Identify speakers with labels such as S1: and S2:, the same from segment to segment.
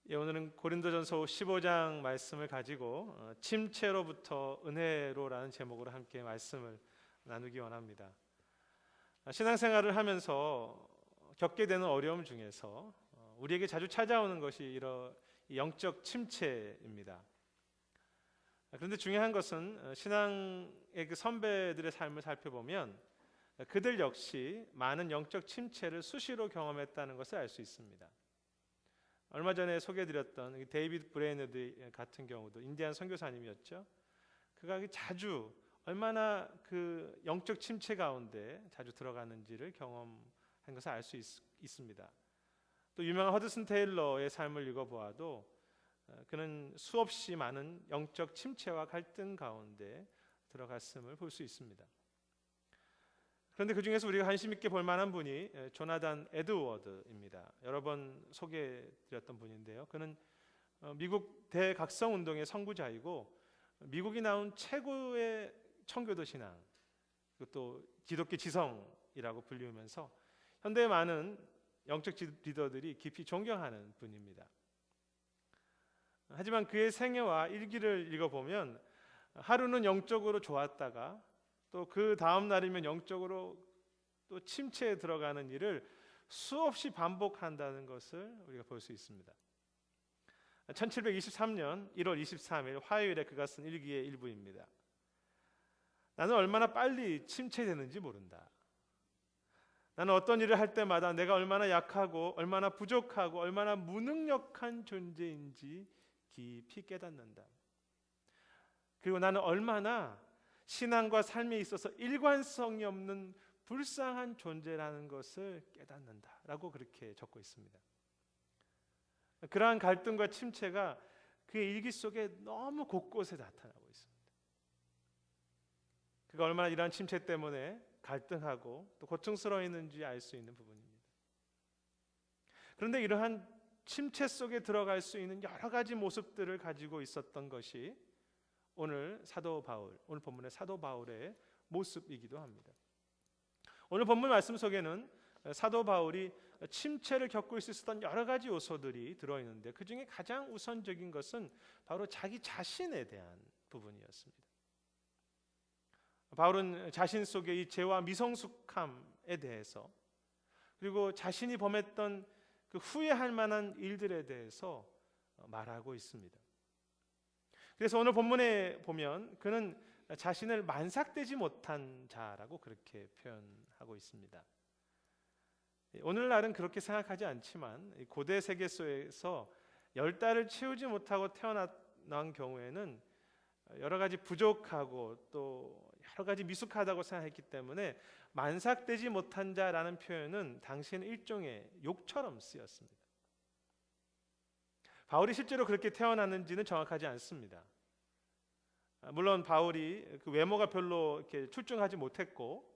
S1: 오늘은 고린도전서 15장 말씀을 가지고 침체로부터 은혜로라는 제목으로 함께 말씀을 나누기 원합니다. 신앙생활을 하면서 겪게 되는 어려움 중에서 우리에게 자주 찾아오는 것이 이런 영적 침체입니다. 그런데 중요한 것은 신앙의 그 선배들의 삶을 살펴보면 그들 역시 많은 영적 침체를 수시로 경험했다는 것을 알 수 있습니다. 얼마 전에 소개해드렸던 데이비드 브레이너드 같은 경우도 인디안 선교사님이었죠. 그가 자주 얼마나 그 영적 침체 가운데 자주 들어가는지를 경험한 것을 알 수 있습니다. 또 유명한 허드슨 테일러의 삶을 읽어보아도 그는 수없이 많은 영적 침체와 갈등 가운데 들어갔음을 볼 수 있습니다. 그런데 그 중에서 우리가 관심 있게 볼 만한 분이 조나단 에드워드입니다. 여러 번 소개해드렸던 분인데요. 그는 미국 대각성 운동의 선구자이고 미국이 낳은 최고의 청교도 신앙, 또 기독교 지성이라고 불리우면서 현대의 많은 영적 리더들이 깊이 존경하는 분입니다. 하지만 그의 생애와 일기를 읽어보면 하루는 영적으로 좋았다가 또 그 다음 날이면 영적으로 또 침체에 들어가는 일을 수없이 반복한다는 것을 우리가 볼 수 있습니다. 1723년 1월 23일 화요일에 그가 쓴 일기의 일부입니다. 나는 얼마나 빨리 침체되는지 모른다. 나는 어떤 일을 할 때마다 내가 얼마나 약하고 얼마나 부족하고 얼마나 무능력한 존재인지 깊이 깨닫는다. 그리고 나는 얼마나 신앙과 삶에 있어서 일관성이 없는 불쌍한 존재라는 것을 깨닫는다 라고 그렇게 적고 있습니다. 그러한 갈등과 침체가 그의 일기 속에 너무 곳곳에 나타나고 있습니다. 그가 얼마나 이러한 침체 때문에 갈등하고 또 고통스러워 있는지 알 수 있는 부분입니다. 그런데 이러한 침체 속에 들어갈 수 있는 여러 가지 모습들을 가지고 있었던 것이 오늘 본문의 사도 바울의 모습이기도 합니다. 오늘 본문 말씀 속에는 사도 바울이 침체를 겪고 있었던 여러 가지 요소들이 들어있는데 그 중에 가장 우선적인 것은 바로 자기 자신에 대한 부분이었습니다. 바울은 자신 속의 이 죄와 미성숙함에 대해서 그리고 자신이 범했던 그 후회할 만한 일들에 대해서 말하고 있습니다. 그래서 오늘 본문에 보면 그는 자신을 만삭되지 못한 자라고 그렇게 표현하고 있습니다. 오늘날은 그렇게 생각하지 않지만 고대 세계 속에서 10달을 채우지 못하고 태어난 경우에는 여러 가지 부족하고 또 여러 가지 미숙하다고 생각했기 때문에 만삭되지 못한 자라는 표현은 당시에는 일종의 욕처럼 쓰였습니다. 바울이 실제로 그렇게 태어났는지는 정확하지 않습니다. 물론 바울이 그 외모가 별로 이렇게 출중하지 못했고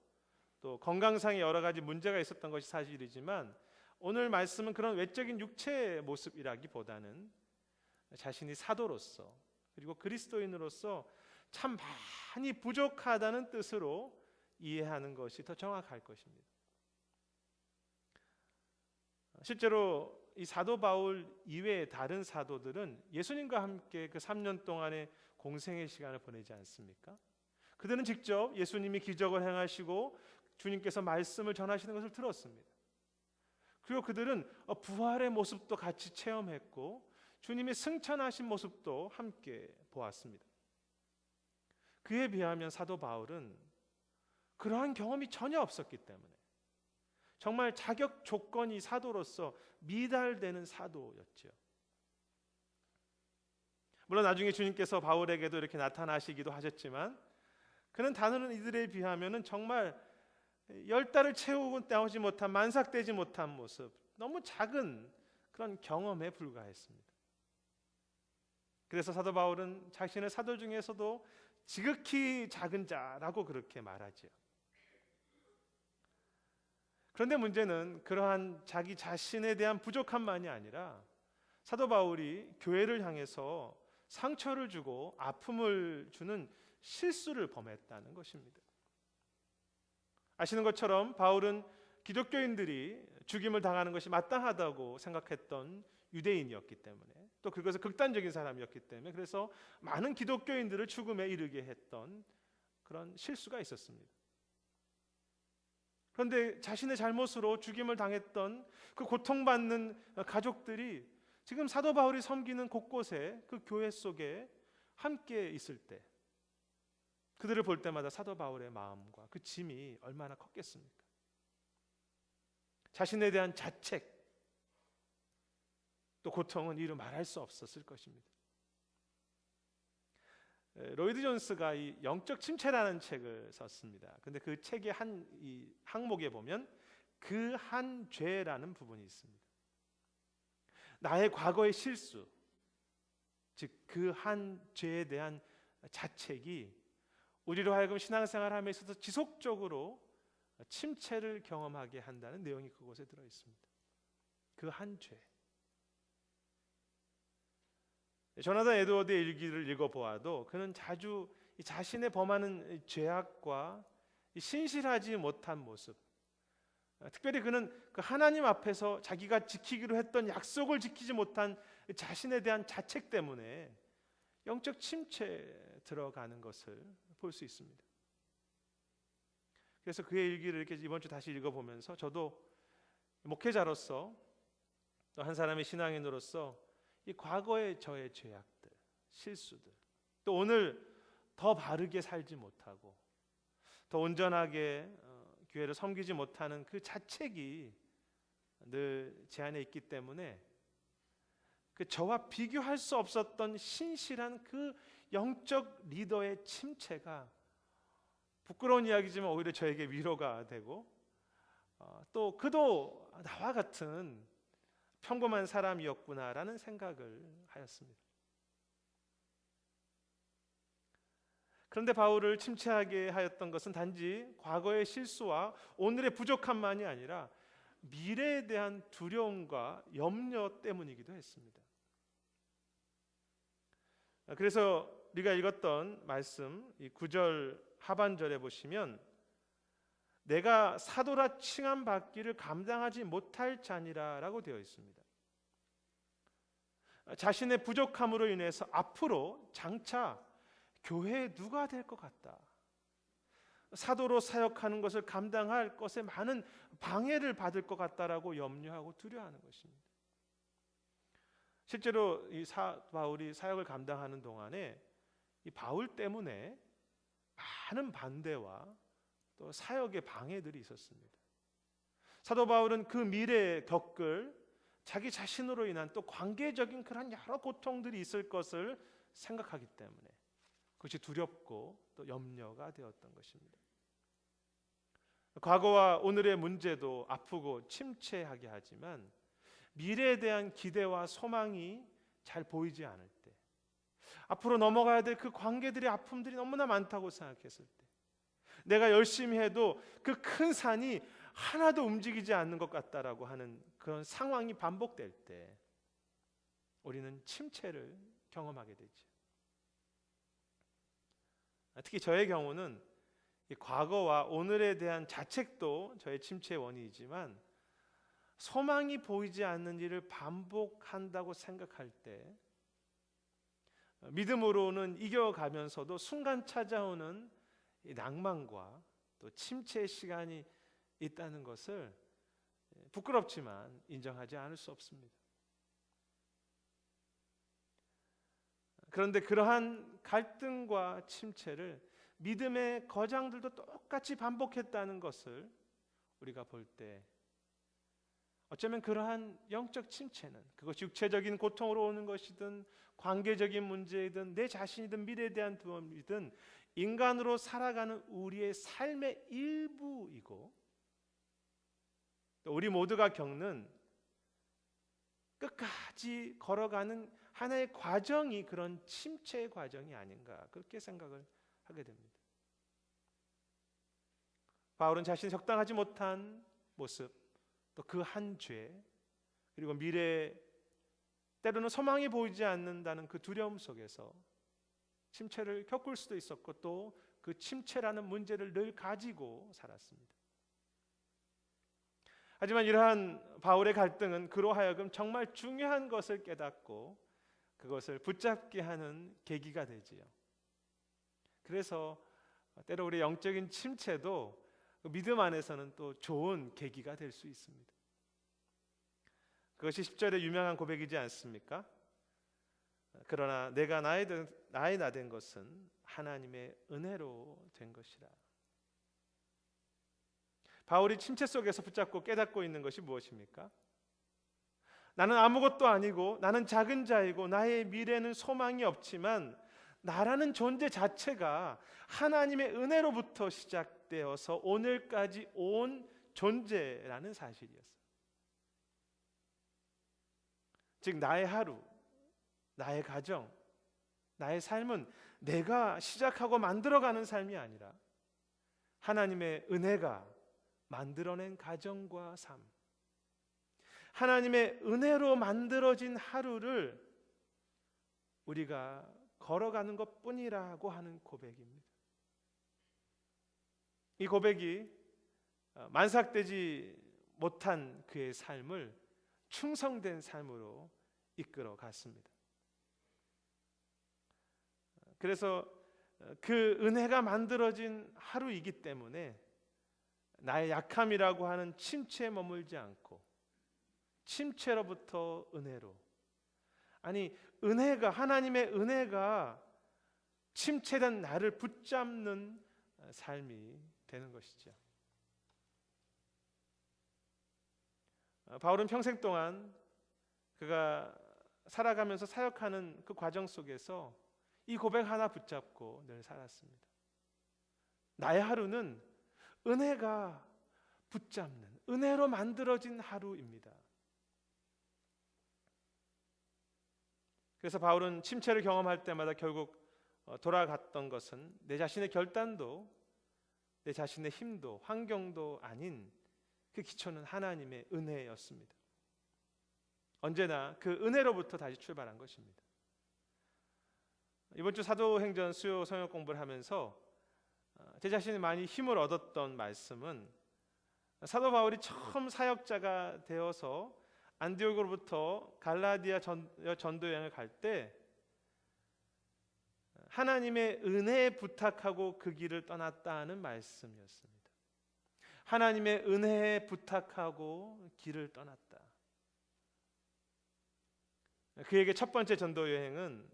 S1: 또 건강상의 여러 가지 문제가 있었던 것이 사실이지만 오늘 말씀은 그런 외적인 육체의 모습이라기보다는 자신이 사도로서 그리고 그리스도인으로서 참 많이 부족하다는 뜻으로 이해하는 것이 더 정확할 것입니다. 실제로 이 사도 바울 이외의 다른 사도들은 예수님과 함께 그 3년 동안의 공생의 시간을 보내지 않습니까? 그들은 직접 예수님이 기적을 행하시고 주님께서 말씀을 전하시는 것을 들었습니다. 그리고 그들은 부활의 모습도 같이 체험했고 주님이 승천하신 모습도 함께 보았습니다. 그에 비하면 사도 바울은 그러한 경험이 전혀 없었기 때문에 정말 자격 조건이 사도로서 미달되는 사도였죠. 물론 나중에 주님께서 바울에게도 이렇게 나타나시기도 하셨지만 그는 다른 이들에 비하면 정말 10달을 채우고 나오지 못한 만삭되지 못한 모습, 너무 작은 그런 경험에 불과했습니다. 그래서 사도 바울은 자신의 사도 중에서도 지극히 작은 자라고 그렇게 말하죠. 그런데 문제는 그러한 자기 자신에 대한 부족함만이 아니라 사도 바울이 교회를 향해서 상처를 주고 아픔을 주는 실수를 범했다는 것입니다. 아시는 것처럼 바울은 기독교인들이 죽임을 당하는 것이 마땅하다고 생각했던 유대인이었기 때문에, 또 그것을 극단적인 사람이었기 때문에, 그래서 많은 기독교인들을 죽음에 이르게 했던 그런 실수가 있었습니다. 그런데 자신의 잘못으로 죽임을 당했던 그 고통받는 가족들이 지금 사도 바울이 섬기는 곳곳에, 그 교회 속에 함께 있을 때, 그들을 볼 때마다 사도 바울의 마음과 그 짐이 얼마나 컸겠습니까? 자신에 대한 자책, 또 고통은 이루 말할 수 없었을 것입니다. 로이드 존스가 이 영적 침체라는 책을 썼습니다. 근데 그 책의 이 항목에 보면 그 한 죄라는 부분이 있습니다. 나의 과거의 실수, 즉 그 한 죄에 대한 자책이 우리로 하여금 신앙생활함에 있어서 지속적으로 침체를 경험하게 한다는 내용이 그곳에 들어 있습니다. 그 한 죄. 조나단 에드워드의 일기를 읽어보아도 그는 자주 자신의 범하는 죄악과 신실하지 못한 모습, 특별히 그는 그 하나님 앞에서 자기가 지키기로 했던 약속을 지키지 못한 자신에 대한 자책 때문에 영적 침체에 들어가는 것을 볼 수 있습니다. 그래서 그의 일기를 이렇게 이번 주 다시 읽어보면서 저도 목회자로서, 또 한 사람의 신앙인으로서 이 과거의 저의 죄악들, 실수들, 또 오늘 더 바르게 살지 못하고 더 온전하게 교회를 섬기지 못하는 그 자책이 늘 제 안에 있기 때문에 그 저와 비교할 수 없었던 신실한 그 영적 리더의 침체가 부끄러운 이야기지만 오히려 저에게 위로가 되고, 또 그도 나와 같은 평범한 사람이었구나라는 생각을 하였습니다. 그런데 바울을 침체하게 하였던 것은 단지 과거의 실수와 오늘의 부족함만이 아니라 미래에 대한 두려움과 염려 때문이기도 했습니다. 그래서 우리가 읽었던 말씀, 이 9절 하반절에 보시면 내가 사도라 칭함 받기를 감당하지 못할 자니라 라고 되어 있습니다. 자신의 부족함으로 인해서 앞으로 장차 교회에 누가 될 것 같다, 사도로 사역하는 것을 감당할 것에 많은 방해를 받을 것 같다라고 염려하고 두려워하는 것입니다. 실제로 이 바울이 사역을 감당하는 동안에 이 바울 때문에 많은 반대와 또 사역의 방해들이 있었습니다. 사도 바울은 그 미래에 겪을 자기 자신으로 인한 또 관계적인 그런 여러 고통들이 있을 것을 생각하기 때문에 그것이 두렵고 또 염려가 되었던 것입니다. 과거와 오늘의 문제도 아프고 침체하게 하지만 미래에 대한 기대와 소망이 잘 보이지 않을 때, 앞으로 넘어가야 될 그 관계들의 아픔들이 너무나 많다고 생각했을 때, 내가 열심히 해도 그 큰 산이 하나도 움직이지 않는 것 같다라고 하는 그런 상황이 반복될 때 우리는 침체를 경험하게 되죠. 특히 저의 경우는 이 과거와 오늘에 대한 자책도 저의 침체의 원인이지만 소망이 보이지 않는 일을 반복한다고 생각할 때 믿음으로는 이겨가면서도 순간 찾아오는 이 낭만과 또 침체의 시간이 있다는 것을 부끄럽지만 인정하지 않을 수 없습니다. 그런데 그러한 갈등과 침체를 믿음의 거장들도 똑같이 반복했다는 것을 우리가 볼 때 어쩌면 그러한 영적 침체는 그것이 육체적인 고통으로 오는 것이든 관계적인 문제이든 내 자신이든 미래에 대한 두려움이든 인간으로 살아가는 우리의 삶의 일부이고 또 우리 모두가 겪는 끝까지 걸어가는 하나의 과정이 그런 침체의 과정이 아닌가, 그렇게 생각을 하게 됩니다. 바울은 자신이 적당하지 못한 모습, 또 그 한 죄, 그리고 미래에 때로는 소망이 보이지 않는다는 그 두려움 속에서 침체를 겪을 수도 있었고 또 그 침체라는 문제를 늘 가지고 살았습니다. 하지만 이러한 바울의 갈등은 그로 하여금 정말 중요한 것을 깨닫고 그것을 붙잡게 하는 계기가 되지요. 그래서 때로 우리 영적인 침체도 믿음 안에서는 또 좋은 계기가 될 수 있습니다. 그것이 10절의 유명한 고백이지 않습니까? 그러나 내가 나의 나 된 것은 하나님의 은혜로 된 것이라. 바울이 침체 속에서 붙잡고 깨닫고 있는 것이 무엇입니까? 나는 아무것도 아니고 나는 작은 자이고 나의 미래는 소망이 없지만 나라는 존재 자체가 하나님의 은혜로부터 시작되어서 오늘까지 온 존재라는 사실이었어요. 즉 나의 하루, 나의 가정, 나의 삶은 내가 시작하고 만들어가는 삶이 아니라 하나님의 은혜가 만들어낸 가정과 삶, 하나님의 은혜로 만들어진 하루를 우리가 걸어가는 것뿐이라고 하는 고백입니다. 이 고백이 만삭되지 못한 그의 삶을 충성된 삶으로 이끌어 갔습니다. 그래서 그 은혜가 만들어진 하루이기 때문에 나의 약함이라고 하는 침체에 머물지 않고 침체로부터 은혜로, 아니 은혜가, 하나님의 은혜가 침체된 나를 붙잡는 삶이 되는 것이죠. 바울은 평생 동안 그가 살아가면서 사역하는 그 과정 속에서 이 고백 하나 붙잡고 늘 살았습니다. 나의 하루는 은혜가 붙잡는, 은혜로 만들어진 하루입니다. 그래서 바울은 침체를 경험할 때마다 결국 돌아갔던 것은 내 자신의 결단도, 내 자신의 힘도, 환경도 아닌 그 기초는 하나님의 은혜였습니다. 언제나 그 은혜로부터 다시 출발한 것입니다. 이번 주 사도행전 수요 성역 공부를 하면서 제 자신이 많이 힘을 얻었던 말씀은, 사도 바울이 처음 사역자가 되어서 안디옥으로부터 갈라디아 전도 여행을 갈 때 하나님의 은혜에 부탁하고 그 길을 떠났다는 말씀이었습니다. 하나님의 은혜에 부탁하고 길을 떠났다. 그에게 첫 번째 전도 여행은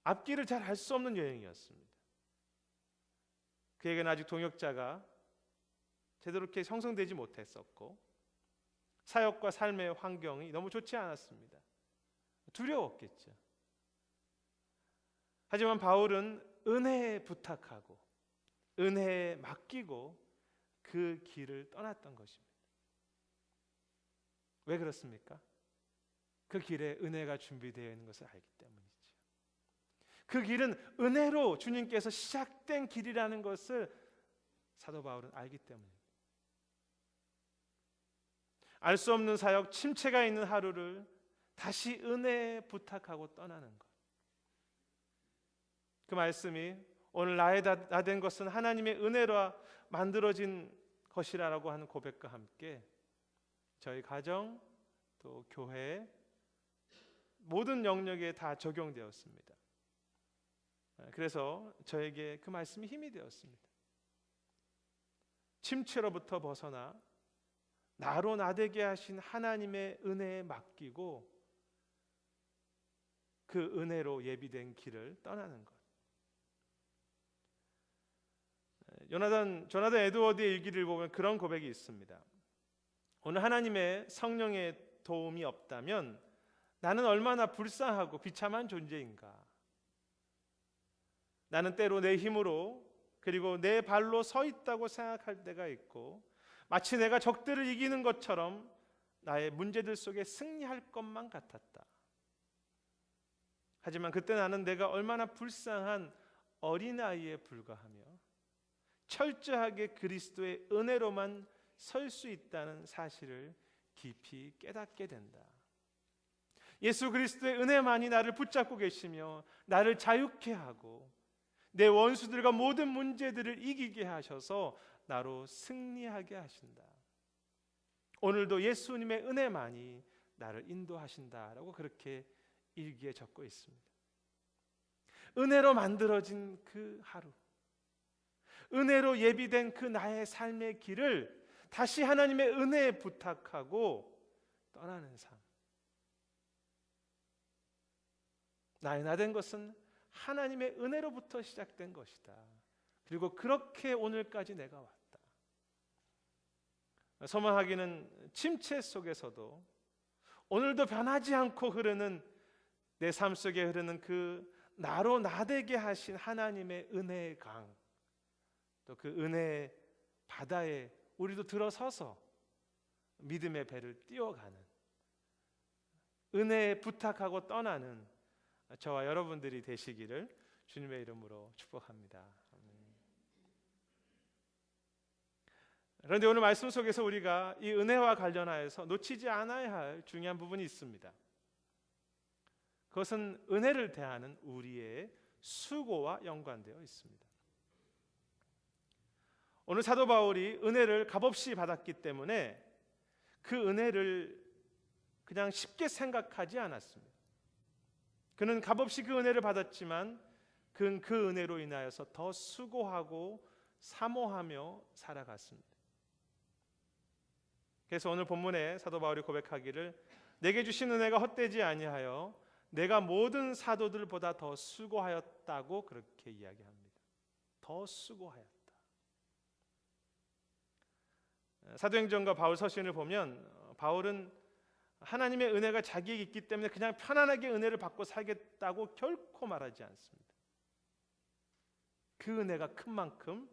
S1: 앞길을 잘 알 수 없는 여행이었습니다. 그에게는 아직 동역자가 제대로 이렇게 형성되지 못했었고 사역과 삶의 환경이 너무 좋지 않았습니다. 두려웠겠죠. 하지만 바울은 은혜에 부탁하고 은혜에 맡기고 그 길을 떠났던 것입니다. 왜 그렇습니까? 그 길에 은혜가 준비되어 있는 것을 알기 때문이죠. 그 길은 은혜로 주님께서 시작된 길이라는 것을 사도 바울은 알기 때문입니다. 알 수 없는 사역, 침체가 있는 하루를 다시 은혜에 부탁하고 떠나는 것. 그 말씀이 오늘 나의 나 된 것은 하나님의 은혜로 만들어진 것이라고 하는 고백과 함께 저희 가정 또 교회 모든 영역에 다 적용되었습니다. 그래서 저에게 그 말씀이 힘이 되었습니다. 침체로부터 벗어나 나로 나되게 하신 하나님의 은혜에 맡기고 그 은혜로 예비된 길을 떠나는 것. 조나단 에드워드의 일기를 보면 그런 고백이 있습니다. 오늘 하나님의 성령의 도움이 없다면 나는 얼마나 불쌍하고 비참한 존재인가. 나는 때로 내 힘으로 그리고 내 발로 서 있다고 생각할 때가 있고 마치 내가 적들을 이기는 것처럼 나의 문제들 속에 승리할 것만 같았다. 하지만 그때 나는 내가 얼마나 불쌍한 어린아이에 불과하며 철저하게 그리스도의 은혜로만 설 수 있다는 사실을 깊이 깨닫게 된다. 예수 그리스도의 은혜만이 나를 붙잡고 계시며 나를 자유케 하고 내 원수들과 모든 문제들을 이기게 하셔서 나로 승리하게 하신다. 오늘도 예수님의 은혜만이 나를 인도하신다라고 그렇게 일기에 적고 있습니다. 은혜로 만들어진 그 하루, 은혜로 예비된 그 나의 삶의 길을 다시 하나님의 은혜에 부탁하고 떠나는 삶. 나의 나 된 것은 하나님의 은혜로부터 시작된 것이다. 그리고 그렇게 오늘까지 내가 왔다. 소망하기는 침체 속에서도 오늘도 변하지 않고 흐르는 내 삶 속에 흐르는 그 나로 나되게 하신 하나님의 은혜의 강, 또 그 은혜의 바다에 우리도 들어서서 믿음의 배를 띄워가는, 은혜에 부탁하고 떠나는 저와 여러분들이 되시기를 주님의 이름으로 축복합니다. 그런데 오늘 말씀 속에서 우리가 이 은혜와 관련하여서 놓치지 않아야 할 중요한 부분이 있습니다. 그것은 은혜를 대하는 우리의 수고와 연관되어 있습니다. 오늘 사도 바울이 은혜를 값없이 받았기 때문에 그 은혜를 그냥 쉽게 생각하지 않았습니다. 그는 값없이 그 은혜를 받았지만 그는 그 은혜로 인하여서 더 수고하고 사모하며 살아갔습니다. 그래서 오늘 본문에 사도 바울이 고백하기를 내게 주신 은혜가 헛되지 아니하여 내가 모든 사도들보다 더 수고하였다고 그렇게 이야기합니다. 더 수고하였다. 사도행전과 바울 서신을 보면 바울은 하나님의 은혜가 자기에게 있기 때문에 그냥 편안하게 은혜를 받고 살겠다고 결코 말하지 않습니다. 그 은혜가 큰 만큼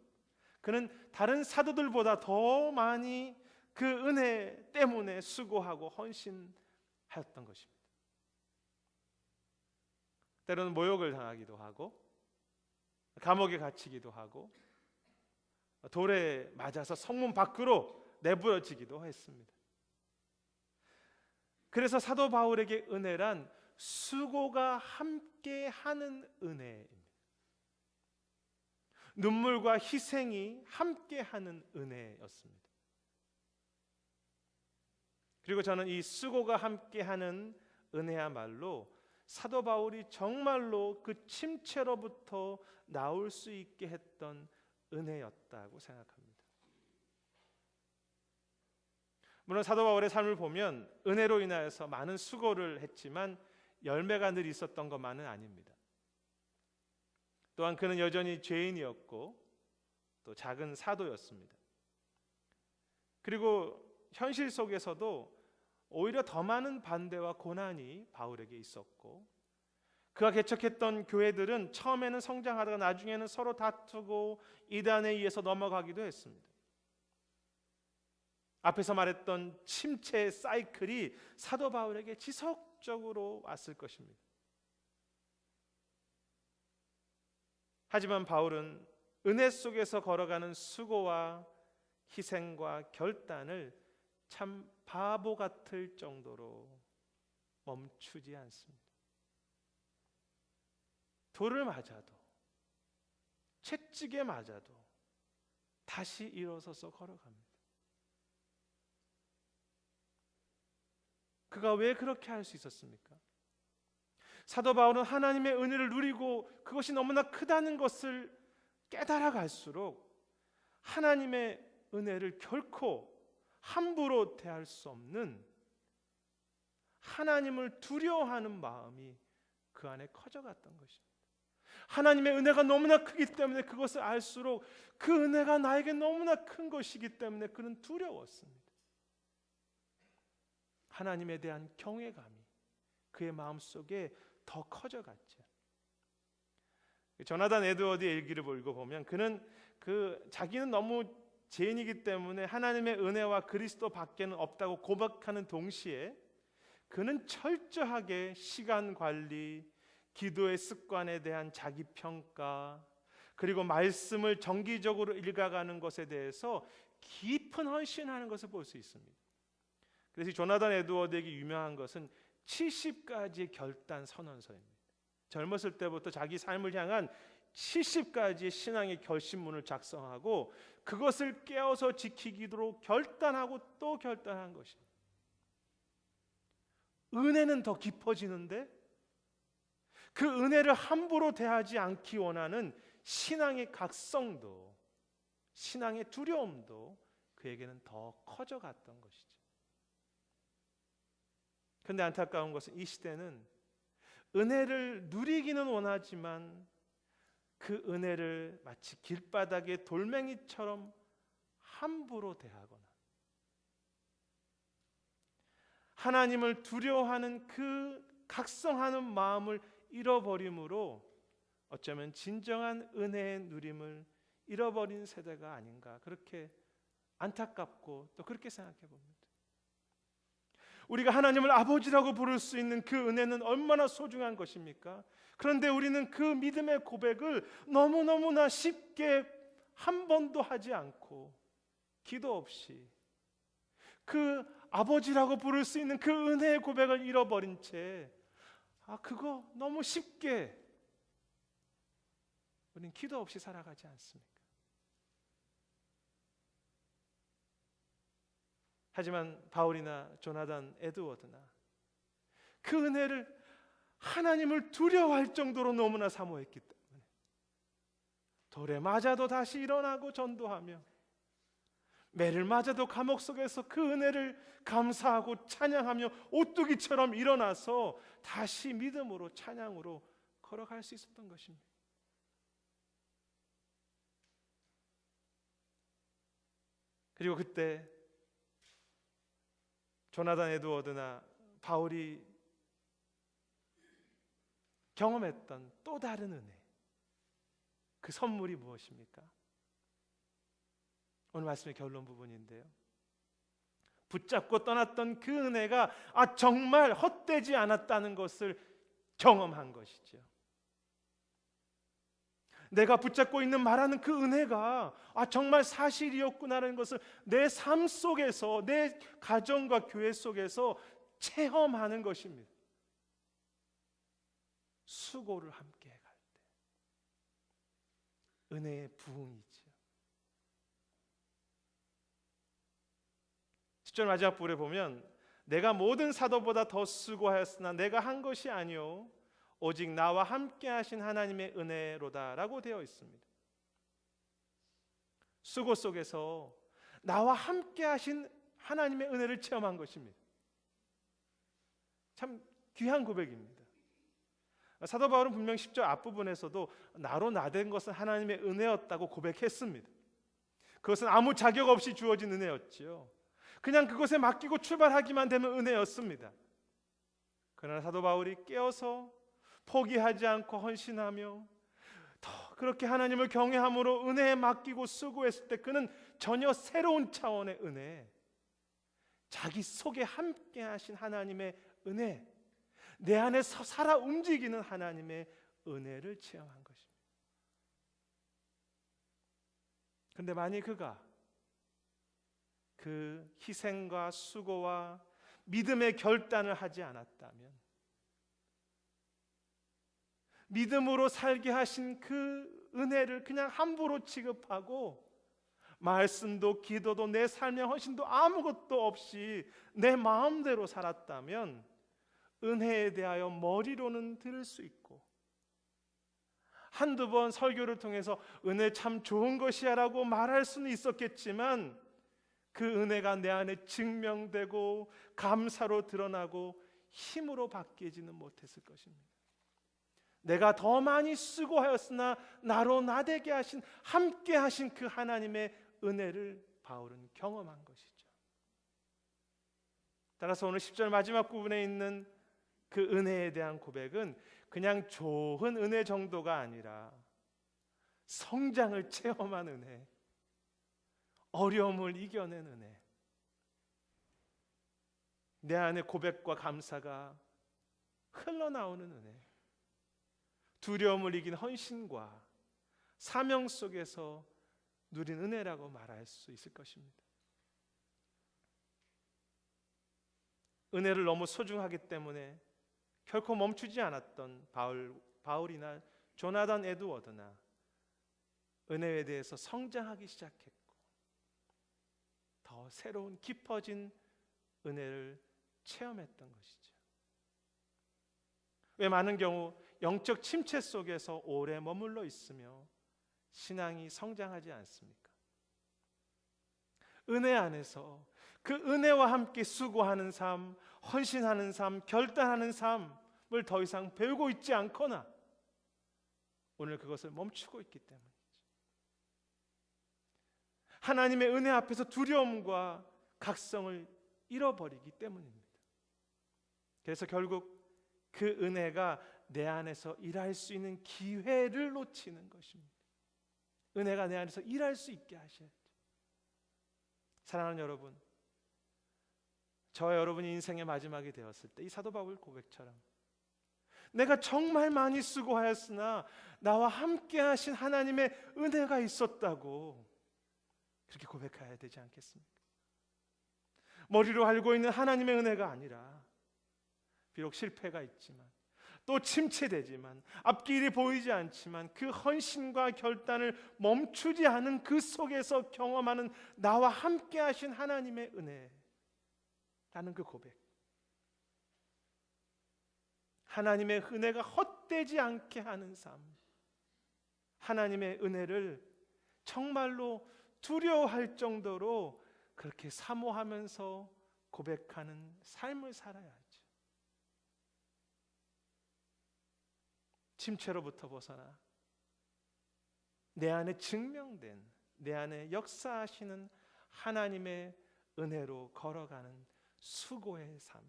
S1: 그는 다른 사도들보다 더 많이 그 은혜 때문에 수고하고 헌신하였던 것입니다. 때로는 모욕을 당하기도 하고 감옥에 갇히기도 하고 돌에 맞아서 성문 밖으로 내부러지기도 했습니다. 그래서 사도 바울에게 은혜란 수고가 함께하는 은혜입니다. 눈물과 희생이 함께하는 은혜였습니다. 그리고 저는 이 수고가 함께하는 은혜야말로 사도 바울이 정말로 그 침체로부터 나올 수 있게 했던 은혜였다고 생각합니다. 물론 사도 바울의 삶을 보면 은혜로 인하여서 많은 수고를 했지만 열매가 늘 있었던 것만은 아닙니다. 또한 그는 여전히 죄인이었고 또 작은 사도였습니다. 그리고 현실 속에서도 오히려 더 많은 반대와 고난이 바울에게 있었고 그가 개척했던 교회들은 처음에는 성장하다가 나중에는 서로 다투고 이단에 의해서 넘어가기도 했습니다. 앞에서 말했던 침체의 사이클이 사도 바울에게 지속적으로 왔을 것입니다. 하지만 바울은 은혜 속에서 걸어가는 수고와 희생과 결단을 참 바보 같을 정도로 멈추지 않습니다. 돌을 맞아도 채찍에 맞아도 다시 일어서서 걸어갑니다. 그가 왜 그렇게 할 수 있었습니까? 사도 바울은 하나님의 은혜를 누리고 그것이 너무나 크다는 것을 깨달아 갈수록 하나님의 은혜를 결코 함부로 대할 수 없는 하나님을 두려워하는 마음이 그 안에 커져갔던 것입니다. 하나님의 은혜가 너무나 크기 때문에 그것을 알수록 그 은혜가 나에게 너무나 큰 것이기 때문에 그는 두려웠습니다. 하나님에 대한 경외감이 그의 마음속에 더 커져갔죠. 조나단 에드워드의 일기를 읽어보면 그는 자기는 너무 죄인이기 때문에 하나님의 은혜와 그리스도 밖에는 없다고 고백하는 동시에 그는 철저하게 시간 관리, 기도의 습관에 대한 자기 평가, 그리고 말씀을 정기적으로 읽어가는 것에 대해서 깊은 헌신하는 것을 볼 수 있습니다. 그래서 조나단 에드워드에게 유명한 것은 70가지의 결단 선언서입니다. 젊었을 때부터 자기 삶을 향한 70가지의 신앙의 결심문을 작성하고 그것을 깨어서 지키기로 결단하고 또 결단한 것입니다. 은혜는 더 깊어지는데 그 은혜를 함부로 대하지 않기 원하는 신앙의 각성도, 신앙의 두려움도 그에게는 더 커져갔던 것이죠. 그런데 안타까운 것은 이 시대는 은혜를 누리기는 원하지만 그 은혜를 마치 길바닥의 돌멩이처럼 함부로 대하거나 하나님을 두려워하는 그 각성하는 마음을 잃어버림으로 어쩌면 진정한 은혜의 누림을 잃어버린 세대가 아닌가, 그렇게 안타깝고 또 그렇게 생각해 봅니다. 우리가 하나님을 아버지라고 부를 수 있는 그 은혜는 얼마나 소중한 것입니까? 그런데 우리는 그 믿음의 고백을 너무너무나 쉽게 한 번도 하지 않고 기도 없이 그 아버지라고 부를 수 있는 그 은혜의 고백을 잃어버린 채 그거 너무 쉽게 우리는 기도 없이 살아가지 않습니까? 하지만 바울이나 조나단 에드워드나 그 은혜를 하나님을 두려워할 정도로 너무나 사모했기 때문에 돌에 맞아도 다시 일어나고 전도하며 매를 맞아도 감옥 속에서 그 은혜를 감사하고 찬양하며 오뚜기처럼 일어나서 다시 믿음으로 찬양으로 걸어갈 수 있었던 것입니다. 그리고 그때 조나단 에드워드나 바울이 경험했던 또 다른 은혜, 그 선물이 무엇입니까? 오늘 말씀의 결론 부분인데요, 붙잡고 떠났던 그 은혜가 정말 헛되지 않았다는 것을 경험한 것이죠. 내가 붙잡고 있는 말하는 그 은혜가 정말 사실이었구나라는 것을 내 삶 속에서, 내 가정과 교회 속에서 체험하는 것입니다. 수고를 함께 갈 때 은혜의 부흥이죠. 10절 마지막 부분에 보면 내가 모든 사도보다 더 수고하였으나 내가 한 것이 아니요 오직 나와 함께 하신 하나님의 은혜로다 라고 되어 있습니다. 수고 속에서 나와 함께 하신 하나님의 은혜를 체험한 것입니다. 참 귀한 고백입니다. 사도 바울은 분명 10절 앞부분에서도 나로 나된 것은 하나님의 은혜였다고 고백했습니다. 그것은 아무 자격 없이 주어진 은혜였지요. 그냥 그것에 맡기고 출발하기만 되면 은혜였습니다. 그러나 사도 바울이 깨어서 포기하지 않고 헌신하며 더 그렇게 하나님을 경외함으로 은혜에 맡기고 수고했을 때 그는 전혀 새로운 차원의 은혜, 자기 속에 함께 하신 하나님의 은혜, 내 안에서 살아 움직이는 하나님의 은혜를 체험한 것입니다. 그런데 만일 그가 그 희생과 수고와 믿음의 결단을 하지 않았다면, 믿음으로 살게 하신 그 은혜를 그냥 함부로 취급하고 말씀도 기도도 내 삶의 헌신도 아무것도 없이 내 마음대로 살았다면 은혜에 대하여 머리로는 들을 수 있고 한두 번 설교를 통해서 은혜 참 좋은 것이야 라고 말할 수는 있었겠지만 그 은혜가 내 안에 증명되고 감사로 드러나고 힘으로 바뀌지는 못했을 것입니다. 내가 더 많이 수고하였으나 나로 나되게 하신, 함께 하신 그 하나님의 은혜를 바울은 경험한 것이죠. 따라서 오늘 10절 마지막 부분에 있는 그 은혜에 대한 고백은 그냥 좋은 은혜 정도가 아니라 성장을 체험한 은혜, 어려움을 이겨낸 은혜, 내 안에 고백과 감사가 흘러나오는 은혜, 두려움을 이긴 헌신과 사명 속에서 누린 은혜라고 말할 수 있을 것입니다. 은혜를 너무 소중하기 때문에 결코 멈추지 않았던 바울이나 조나단 에드워드나 은혜에 대해서 성장하기 시작했고 더 새로운 깊어진 은혜를 체험했던 것이죠. 왜 많은 경우 영적 침체 속에서 오래 머물러 있으며 신앙이 성장하지 않습니까? 은혜 안에서 그 은혜와 함께 수고하는 삶, 헌신하는 삶, 결단하는 삶을 더 이상 배우고 있지 않거나 오늘 그것을 멈추고 있기 때문이죠. 하나님의 은혜 앞에서 두려움과 각성을 잃어버리기 때문입니다. 그래서 결국 그 은혜가 내 안에서 일할 수 있는 기회를 놓치는 것입니다. 은혜가 내 안에서 일할 수 있게 하셔야죠. 사랑하는 여러분, 저와 여러분이 인생의 마지막이 되었을 때 이 사도 바울 고백처럼 내가 정말 많이 수고하였으나 나와 함께 하신 하나님의 은혜가 있었다고 그렇게 고백해야 되지 않겠습니까? 머리로 알고 있는 하나님의 은혜가 아니라 비록 실패가 있지만 또 침체되지만 앞길이 보이지 않지만 그 헌신과 결단을 멈추지 않은 그 속에서 경험하는 나와 함께 하신 하나님의 은혜라는 그 고백, 하나님의 은혜가 헛되지 않게 하는 삶, 하나님의 은혜를 정말로 두려워할 정도로 그렇게 사모하면서 고백하는 삶을 살아야 하죠. 침체로부터 벗어나 내 안에 증명된, 내 안에 역사하시는 하나님의 은혜로 걸어가는 수고의 삶.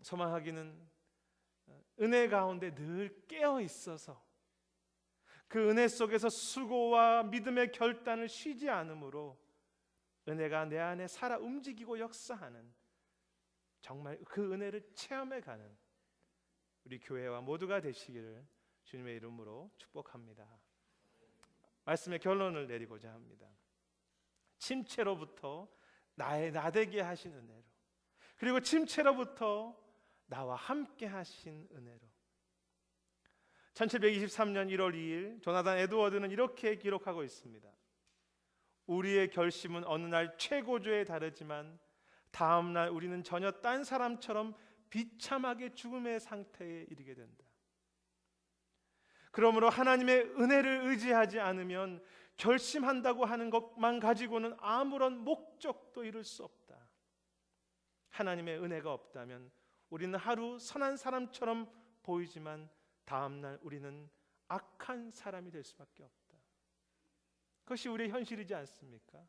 S1: 소망하기는 은혜 가운데 늘 깨어 있어서 그 은혜 속에서 수고와 믿음의 결단을 쉬지 않으므로 은혜가 내 안에 살아 움직이고 역사하는, 정말 그 은혜를 체험해가는 우리 교회와 모두가 되시기를 주님의 이름으로 축복합니다. 말씀의 결론을 내리고자 합니다. 침체로부터 나되게 하신 은혜로, 그리고 침체로부터 나와 함께 하신 은혜로. 1723년 1월 2일 조나단 에드워드는 이렇게 기록하고 있습니다. 우리의 결심은 어느 날 최고조에 다르지만 다음 날 우리는 전혀 딴 사람처럼 비참하게 죽음의 상태에 이르게 된다. 그러므로 하나님의 은혜를 의지하지 않으면 결심한다고 하는 것만 가지고는 아무런 목적도 이룰 수 없다. 하나님의 은혜가 없다면 우리는 하루 선한 사람처럼 보이지만 다음 날 우리는 악한 사람이 될 수밖에 없다. 그것이 우리의 현실이지 않습니까?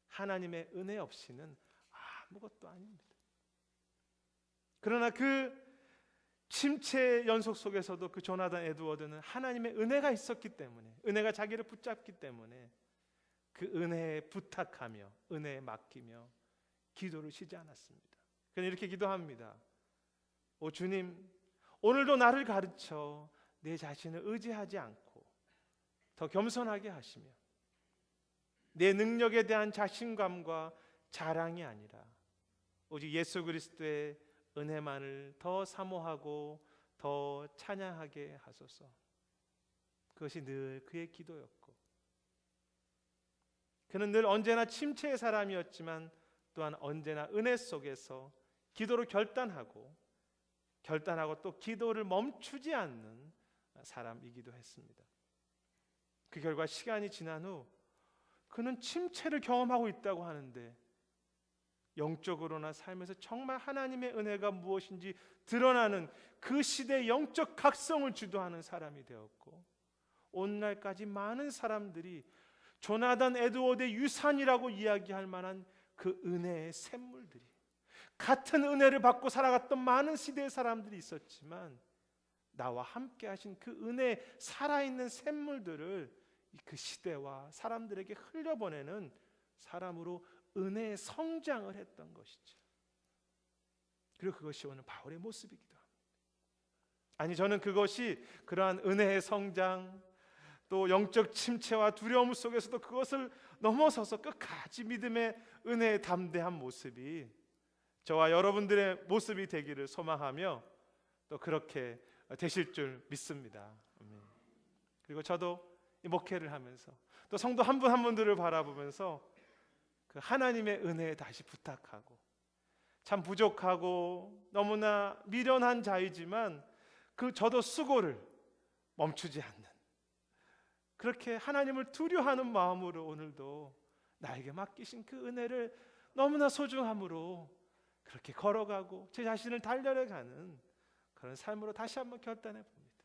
S1: 하나님의 은혜 없이는 아무것도 아닙니다. 그러나 그 침체 연속 속에서도 그 조나단 에드워드는 하나님의 은혜가 있었기 때문에, 은혜가 자기를 붙잡기 때문에 그 은혜에 부탁하며 은혜에 맡기며 기도를 쉬지 않았습니다. 그는 이렇게 기도합니다. 오 주님, 오늘도 나를 가르쳐 내 자신을 의지하지 않고 더 겸손하게 하시며 내 능력에 대한 자신감과 자랑이 아니라 오직 예수 그리스도의 은혜만을 더 사모하고 더 찬양하게 하소서. 그것이 늘 그의 기도였고, 그는 늘 언제나 침체의 사람이었지만 또한 언제나 은혜 속에서 기도로 결단하고 또 기도를 멈추지 않는 사람이기도 했습니다. 그 결과 시간이 지난 후 그는 침체를 경험하고 있다고 하는데 영적으로나 삶에서 정말 하나님의 은혜가 무엇인지 드러나는 그 시대의 영적 각성을 주도하는 사람이 되었고, 오늘날까지 많은 사람들이 조나단 에드워드의 유산이라고 이야기할 만한 그 은혜의 샘물들이, 같은 은혜를 받고 살아갔던 많은 시대의 사람들이 있었지만 나와 함께 하신 그 은혜의 살아있는 샘물들을 그 시대와 사람들에게 흘려보내는 사람으로 은혜의 성장을 했던 것이죠. 그리고 그것이 오늘 바울의 모습이기도 합니다. 아니, 저는 그것이 그러한 은혜의 성장, 또 영적 침체와 두려움 속에서도 그것을 넘어서서 끝까지 믿음의 은혜의 담대한 모습이 저와 여러분들의 모습이 되기를 소망하며, 또 그렇게 되실 줄 믿습니다. 그리고 저도 이 목회를 하면서 또 성도 한 분 한 분들을 바라보면서 그 하나님의 은혜에 다시 부탁하고, 참 부족하고 너무나 미련한 자이지만 그 저도 수고를 멈추지 않는, 그렇게 하나님을 두려워하는 마음으로 오늘도 나에게 맡기신 그 은혜를 너무나 소중함으로 그렇게 걸어가고 제 자신을 단련해가는 그런 삶으로 다시 한번 결단해 봅니다.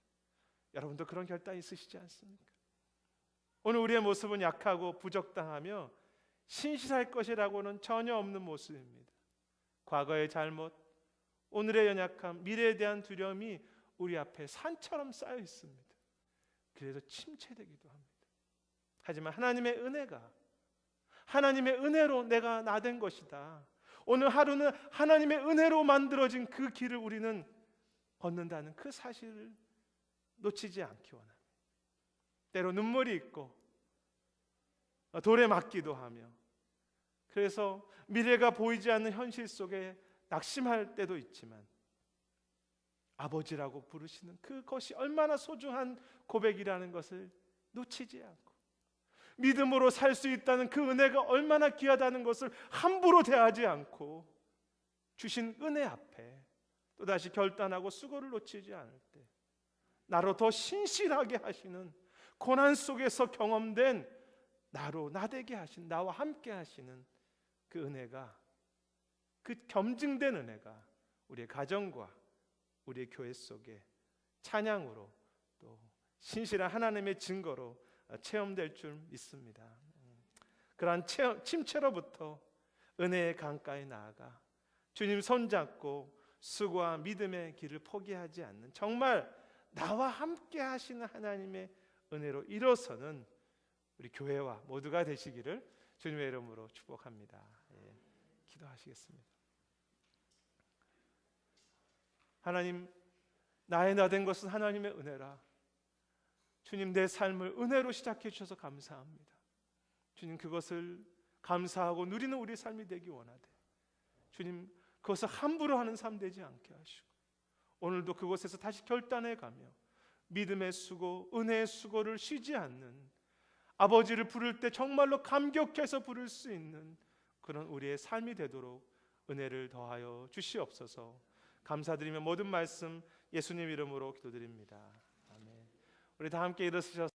S1: 여러분도 그런 결단 있으시지 않습니까? 오늘 우리의 모습은 약하고 부적당하며 신실할 것이라고는 전혀 없는 모습입니다. 과거의 잘못, 오늘의 연약함, 미래에 대한 두려움이 우리 앞에 산처럼 쌓여 있습니다. 그래서 침체되기도 합니다. 하지만 하나님의 은혜가, 하나님의 은혜로 내가 나된 것이다, 오늘 하루는 하나님의 은혜로 만들어진 그 길을 우리는 걷는다는 그 사실을 놓치지 않기 원합니다. 때로 눈물이 있고 돌에 맞기도 하며, 그래서 미래가 보이지 않는 현실 속에 낙심할 때도 있지만 아버지라고 부르시는 그것이 얼마나 소중한 고백이라는 것을 놓치지 않고, 믿음으로 살 수 있다는 그 은혜가 얼마나 귀하다는 것을 함부로 대하지 않고 주신 은혜 앞에 또다시 결단하고 수고를 놓치지 않을 때 나로 더 신실하게 하시는, 고난 속에서 경험된 나로 나되게 하신, 나와 함께 하시는 그 은혜가, 그 겸증된 은혜가 우리의 가정과 우리의 교회 속에 찬양으로 또 신실한 하나님의 증거로 체험될 줄 믿습니다. 그러한 침체로부터 은혜의 강가에 나아가 주님 손잡고 수고와 믿음의 길을 포기하지 않는, 정말 나와 함께 하시는 하나님의 은혜로 일어서는 우리 교회와 모두가 되시기를 주님의 이름으로 축복합니다. 기도하시겠습니다. 하나님, 나의 나 된 것은 하나님의 은혜라. 주님, 내 삶을 은혜로 시작해 주셔서 감사합니다. 주님, 그것을 감사하고 누리는 우리 삶이 되기 원하되 주님, 그것을 함부로 하는 삶 되지 않게 하시고 오늘도 그곳에서 다시 결단해 가며 믿음의 수고, 은혜의 수고를 쉬지 않는, 아버지를 부를 때 정말로 감격해서 부를 수 있는 그런 우리의 삶이 되도록 은혜를 더하여 주시옵소서. 감사드리며 모든 말씀 예수님 이름으로 기도드립니다. 아멘. 우리 다 함께 일어서셔서